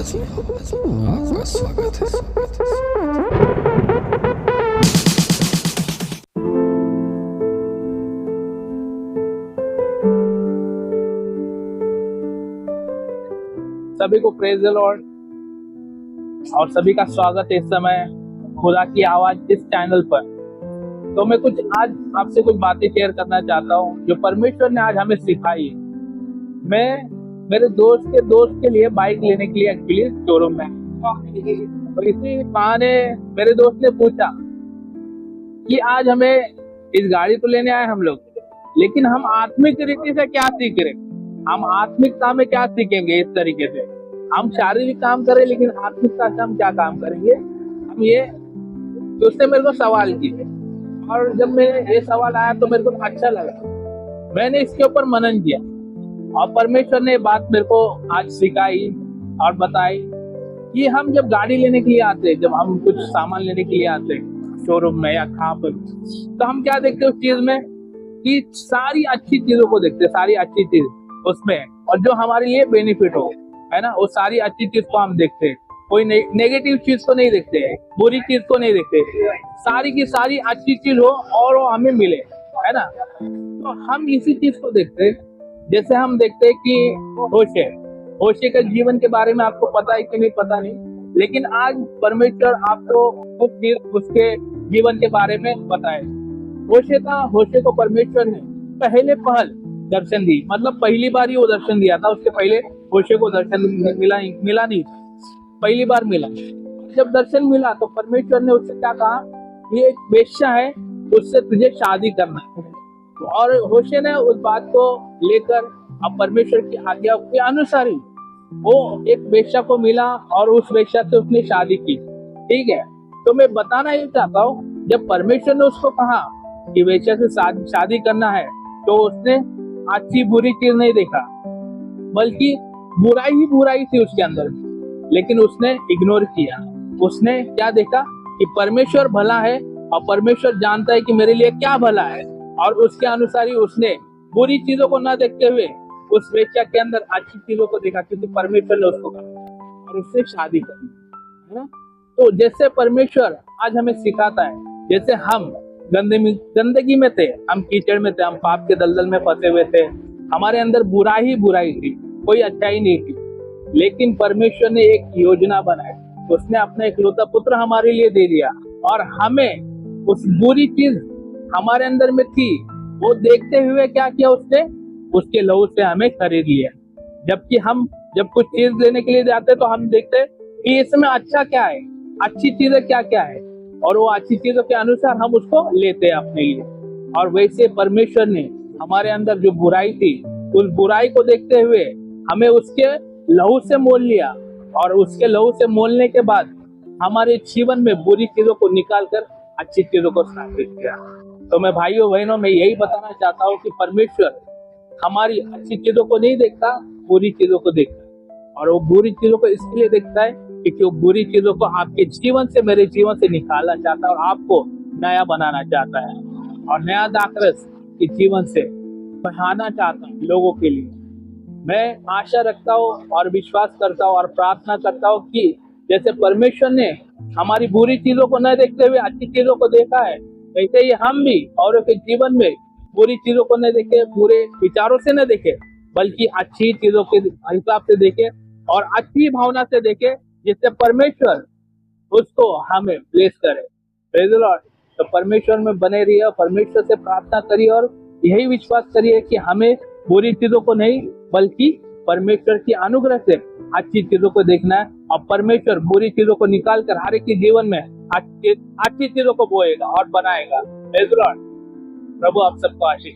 आपका स्वागत है। सभी को प्रेज द लॉर्ड और सभी का स्वागत है इस समय खुदा की आवाज इस चैनल पर। तो मैं कुछ आज आपसे कुछ बातें शेयर करना चाहता हूँ जो परमेश्वर ने आज हमें सिखाई है। मैं मेरे दोस्त के लिए बाइक लेने के लिए एक्चुअली शोरूम में, तो इसी बहाने मेरे दोस्त ने पूछा कि आज हमें इस गाड़ी को लेने आए हम लोग, लेकिन हम आत्मिक रीति से क्या सीख रहे, हम आत्मिकता में क्या सीखेंगे। इस तरीके से हम शारीरिक काम करें लेकिन आत्मिकता से हम क्या काम करेंगे, हम ये तो उसने मेरे को सवाल किए। और जब मेरे ये सवाल आया तो मेरे को अच्छा लगा, मैंने इसके ऊपर मनन किया और परमेश्वर ने बात मेरे को आज सिखाई और बताई कि हम जब गाड़ी लेने के लिए आते हैं, जब हम कुछ सामान लेने के लिए आते हैं शोरूम में या कहाँ पर, तो हम क्या देखते हैं उस चीज में कि सारी अच्छी चीजों को देखते हैं, सारी अच्छी चीज उसमें, और जो हमारे लिए बेनिफिट हो, है ना, वो सारी अच्छी चीज को हम देखते हैं। कोई नेगेटिव चीज को नहीं देखते हैं, बुरी चीज को नहीं देखते, सारी की सारी अच्छी चीज हो और वो हमें मिले, है ना। तो हम इसी चीज को देखते हैं। जैसे हम देखते हैं कि होशे के जीवन के बारे में आपको पता है कि नहीं पता नहीं, लेकिन आज परमेश्वर आपको कुछ चीज उसके जीवन के बारे में बताए। होशे को परमेश्वर ने पहल दर्शन दी, मतलब पहली बार ही वो दर्शन दिया था। उसके पहले होशे को दर्शन मिला नहीं था, पहली बार मिला। जब दर्शन मिला तो परमेश्वर ने उससे क्या कहा, ये एक वेश्या है, उससे तुझे शादी करना है। और होशे ने उस बात को लेकर अब परमेश्वर की आज्ञा के अनुसार ही वो एक वेश्या को मिला और उस वेश्या से उसने शादी की। ठीक है, तो मैं बताना ये चाहता हूँ, जब परमेश्वर ने उसको कहा कि वेश्या से शादी करना है, तो उसने अच्छी बुरी चीज नहीं देखा, बल्कि बुराई ही बुराई थी उसके अंदर, लेकिन उसने इग्नोर किया। उसने क्या देखा कि परमेश्वर भला है और परमेश्वर जानता है कि मेरे लिए क्या भला है, और उसके अनुसार ही उसने बुरी चीजों को न देखते हुए उस वेश्या के अंदर अच्छी चीजों को देखा, क्योंकि परमेश्वर ने उसको कहा और उससे शादी करी, है ना। तो जैसे परमेश्वर आज हमें सिखाता है, जैसे हम गंदगी में थे, हम कीचड़ में थे, हम पाप के दलदल में फंसे हुए थे, हमारे अंदर बुराई थी, कोई अच्छाई नहीं थी, लेकिन परमेश्वर ने एक योजना बनाई। उसने अपना इकलौता पुत्र हमारे लिए दे दिया और हमें उस बुरी चीज हमारे अंदर में थी वो देखते हुए क्या किया, उसने उसके लहू से हमें खरीद लिया। जबकि हम जब कुछ चीज लेने के लिए जाते तो हम देखते कि इसमें अच्छा क्या है, अच्छी चीजें क्या क्या है, और वो अच्छी चीजों के अनुसार हम उसको लेते हैं अपने लिए। और वैसे परमेश्वर ने हमारे अंदर जो बुराई थी, उस बुराई को देखते हुए हमें उसके लहू से मोल लिया, और उसके लहू से मोलने के बाद हमारे जीवन में बुरी चीजों को निकाल कर अच्छी चीजों को स्थापित किया। तो मैं भाइयों बहनों में यही बताना चाहता हूँ कि परमेश्वर हमारी अच्छी चीजों को नहीं देखता, बुरी चीजों को देखता है। और वो बुरी चीजों को इसलिए देखता है क्योंकि वो बुरी चीजों को आपके जीवन से, मेरे जीवन से निकालना चाहता है और आपको नया बनाना चाहता है, और नया दाखरस के जीवन से बढ़ाना चाहता है लोगों के लिए। मैं आशा रखता हूँ और विश्वास करता हूँ और प्रार्थना करता हूँ कि जैसे परमेश्वर ने हमारी बुरी चीजों को न देखते हुए अच्छी चीजों को देखा है, वैसे ही हम भी औरों के जीवन में बुरी चीजों को न देखे, बुरे विचारों से न देखे, बल्कि अच्छी चीजों के हिसाब से देखे और अच्छी भावना से देखे, जिससे परमेश्वर उसको हमें ब्लेस करे। Praise the Lord. तो परमेश्वर में बने रहिए, परमेश्वर से प्रार्थना करिए और यही विश्वास करिए कि हमें बुरी चीजों को नहीं, बल्कि परमेश्वर की अनुग्रह से अच्छी चीजों को देखना है, और परमेश्वर बुरी चीजों को निकाल कर हर एक के जीवन में अच्छी चीजों को बोएगा और बनाएगा। Praise the Lord. प्रभु आप सबको आशीष